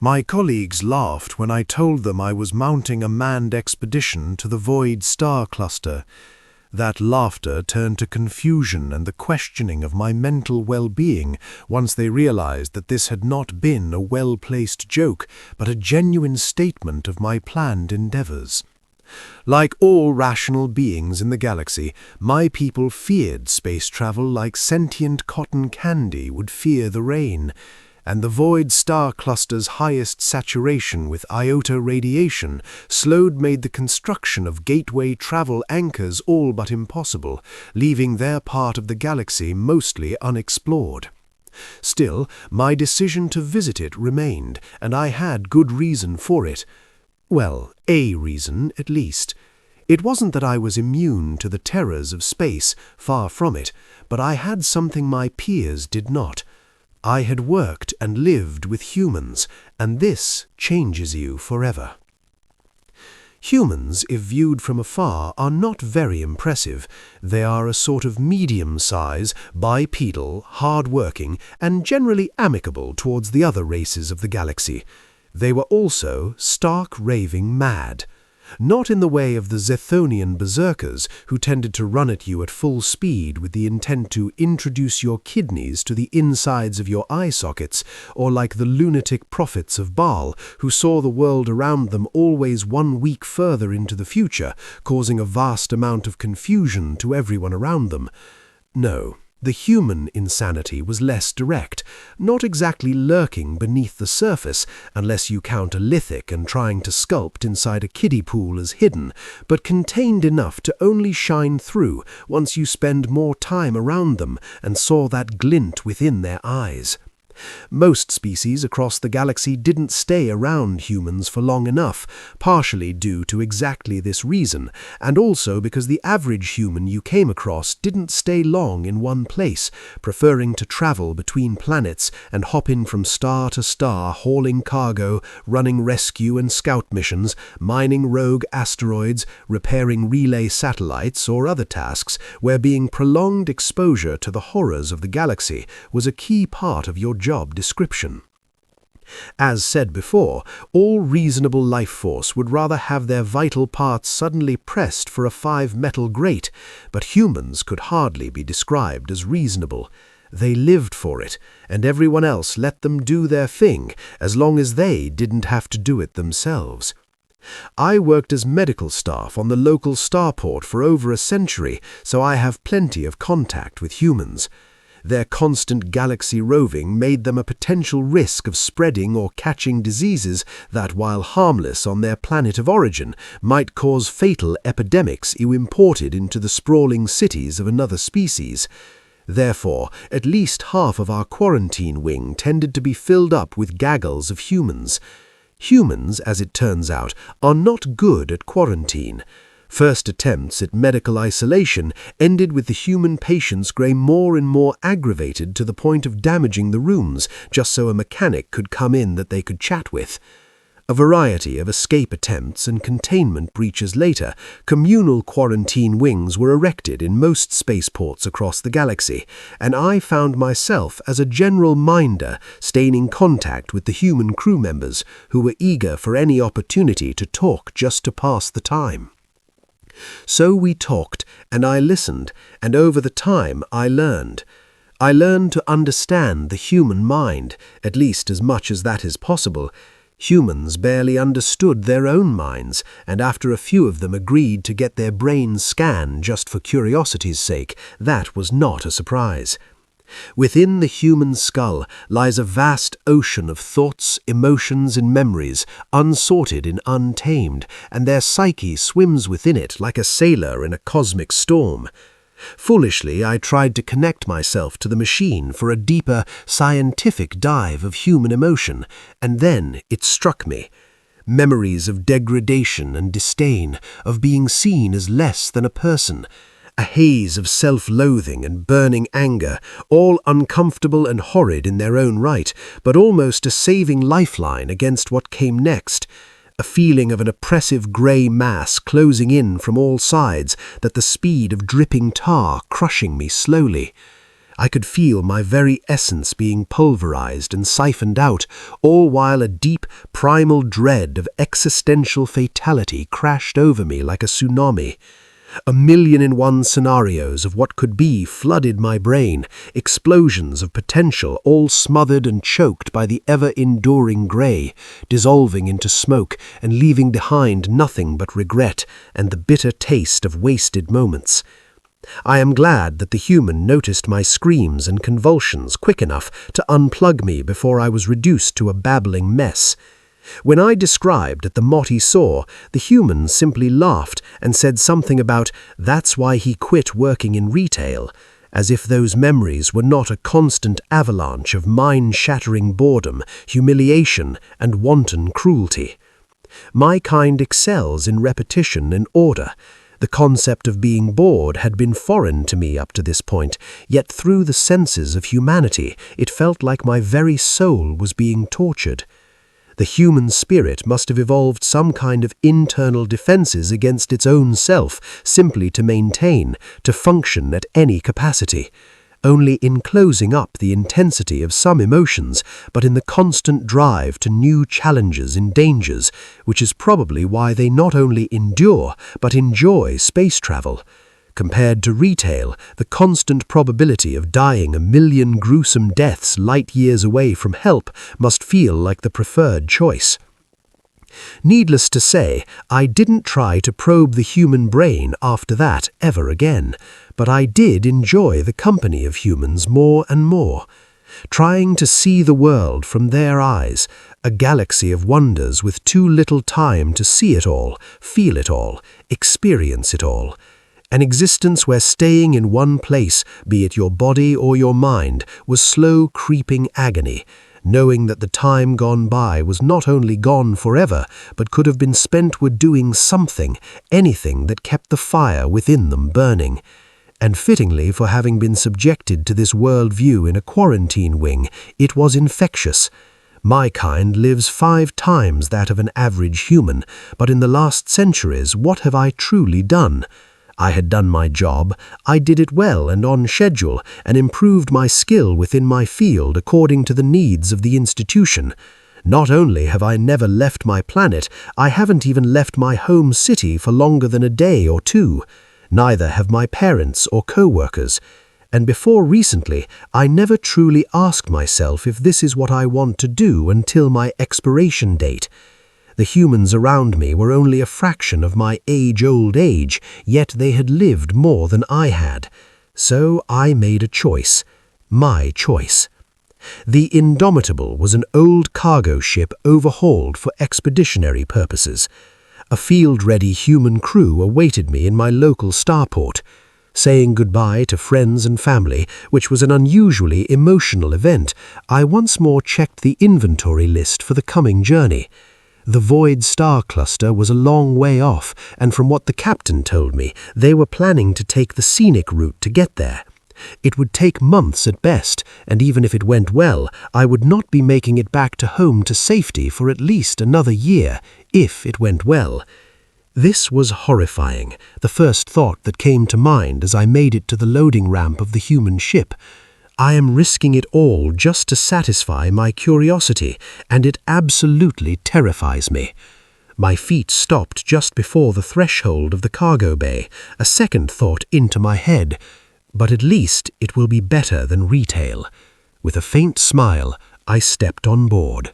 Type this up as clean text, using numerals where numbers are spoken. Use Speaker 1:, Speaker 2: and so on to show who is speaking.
Speaker 1: My colleagues laughed when I told them I was mounting a manned expedition to the Void Star Cluster. That laughter turned to confusion and the questioning of my mental well-being once they realized that this had not been a well-placed joke, but a genuine statement of my planned endeavors. Like all rational beings in the galaxy, my people feared space travel like sentient cotton candy would fear the rain, and the Void Star Cluster's highest saturation with iota radiation made the construction of gateway travel anchors all but impossible, leaving their part of the galaxy mostly unexplored. Still, my decision to visit it remained, and I had good reason for it. Well, a reason, at least. It wasn't that I was immune to the terrors of space, far from it, but I had something my peers did not. I had worked and lived with humans, and this changes you forever. Humans, if viewed from afar, are not very impressive. They are a sort of medium size, bipedal, hard-working, and generally amicable towards the other races of the galaxy. They were also stark raving mad. Not in the way of the Zethonian berserkers who tended to run at you at full speed with the intent to introduce your kidneys to the insides of your eye sockets, or like the lunatic prophets of Baal who saw the world around them always 1 week further into the future, causing a vast amount of confusion to everyone around them. No. The human insanity was less direct, not exactly lurking beneath the surface, unless you count a lithic and trying to sculpt inside a kiddie pool as hidden, but contained enough to only shine through once you spend more time around them and saw that glint within their eyes. Most species across the galaxy didn't stay around humans for long enough, partially due to exactly this reason, and also because the average human you came across didn't stay long in one place, preferring to travel between planets and hop in from star to star, hauling cargo, running rescue and scout missions, mining rogue asteroids, repairing relay satellites, or other tasks where being prolonged exposure to the horrors of the galaxy was a key part of your job description. As said before, all reasonable life force would rather have their vital parts suddenly pressed for a 5-metal grate, but humans could hardly be described as reasonable. They lived for it, and everyone else let them do their thing, as long as they didn't have to do it themselves. I worked as medical staff on the local starport for over a century, so I have plenty of contact with humans. Their constant galaxy roving made them a potential risk of spreading or catching diseases that, while harmless on their planet of origin, might cause fatal epidemics you imported into the sprawling cities of another species. Therefore, at least half of our quarantine wing tended to be filled up with gaggles of humans. Humans, as it turns out, are not good at quarantine. First attempts at medical isolation ended with the human patients growing more and more aggravated to the point of damaging the rooms just so a mechanic could come in that they could chat with. A variety of escape attempts and containment breaches later, communal quarantine wings were erected in most spaceports across the galaxy, and I found myself as a general minder staying in contact with the human crew members who were eager for any opportunity to talk just to pass the time. So we talked, and I listened, and over the time I learned. I learned to understand the human mind, at least as much as that is possible. Humans barely understood their own minds, and after a few of them agreed to get their brains scanned just for curiosity's sake, that was not a surprise. Within the human skull lies a vast ocean of thoughts, emotions, and memories, unsorted and untamed, and their psyche swims within it like a sailor in a cosmic storm. Foolishly, I tried to connect myself to the machine for a deeper, scientific dive of human emotion, and then it struck me. Memories of degradation and disdain, of being seen as less than a person, a haze of self-loathing and burning anger, all uncomfortable and horrid in their own right, but almost a saving lifeline against what came next. A feeling of an oppressive grey mass closing in from all sides, that the speed of dripping tar crushing me slowly. I could feel my very essence being pulverized and siphoned out, all while a deep, primal dread of existential fatality crashed over me like a tsunami. 1,000,001 scenarios of what could be flooded my brain, explosions of potential all smothered and choked by the ever-enduring grey, dissolving into smoke and leaving behind nothing but regret and the bitter taste of wasted moments. I am glad that the human noticed my screams and convulsions quick enough to unplug me before I was reduced to a babbling mess. When I described the mot he saw, the human simply laughed and said something about "that's why he quit working in retail," as if those memories were not a constant avalanche of mind-shattering boredom, humiliation, and wanton cruelty. My kind excels in repetition and order. The concept of being bored had been foreign to me up to this point, yet through the senses of humanity it felt like my very soul was being tortured. The human spirit must have evolved some kind of internal defenses against its own self, simply to maintain, to function at any capacity. Only in closing up the intensity of some emotions, but in the constant drive to new challenges and dangers, which is probably why they not only endure, but enjoy space travel. Compared to retail, the constant probability of dying 1,000,000 gruesome deaths light years away from help must feel like the preferred choice. Needless to say, I didn't try to probe the human brain after that ever again, but I did enjoy the company of humans more and more. Trying to see the world from their eyes, a galaxy of wonders with too little time to see it all, feel it all, experience it all. An existence where staying in one place, be it your body or your mind, was slow creeping agony, knowing that the time gone by was not only gone forever, but could have been spent with doing something, anything that kept the fire within them burning. And fittingly for having been subjected to this world view in a quarantine wing, it was infectious. My kind lives 5 times that of an average human, but in the last centuries what have I truly done? I had done my job, I did it well and on schedule, and improved my skill within my field according to the needs of the institution. Not only have I never left my planet, I haven't even left my home city for longer than a day or 2. Neither have my parents or co-workers. And before recently, I never truly asked myself if this is what I want to do until my expiration date. The humans around me were only a fraction of my age-old age, yet they had lived more than I had. So I made a choice. My choice. The Indomitable was an old cargo ship overhauled for expeditionary purposes. A field-ready human crew awaited me in my local starport. Saying goodbye to friends and family, which was an unusually emotional event, I once more checked the inventory list for the coming journey. The Void star cluster was a long way off, and from what the captain told me, they were planning to take the scenic route to get there. It would take months at best, and even if it went well, I would not be making it back to home to safety for at least another year, if it went well. This was horrifying, the first thought that came to mind as I made it to the loading ramp of the human ship. I am risking it all just to satisfy my curiosity, and it absolutely terrifies me. My feet stopped just before the threshold of the cargo bay, a second thought into my head. But at least it will be better than retail. With a faint smile, I stepped on board.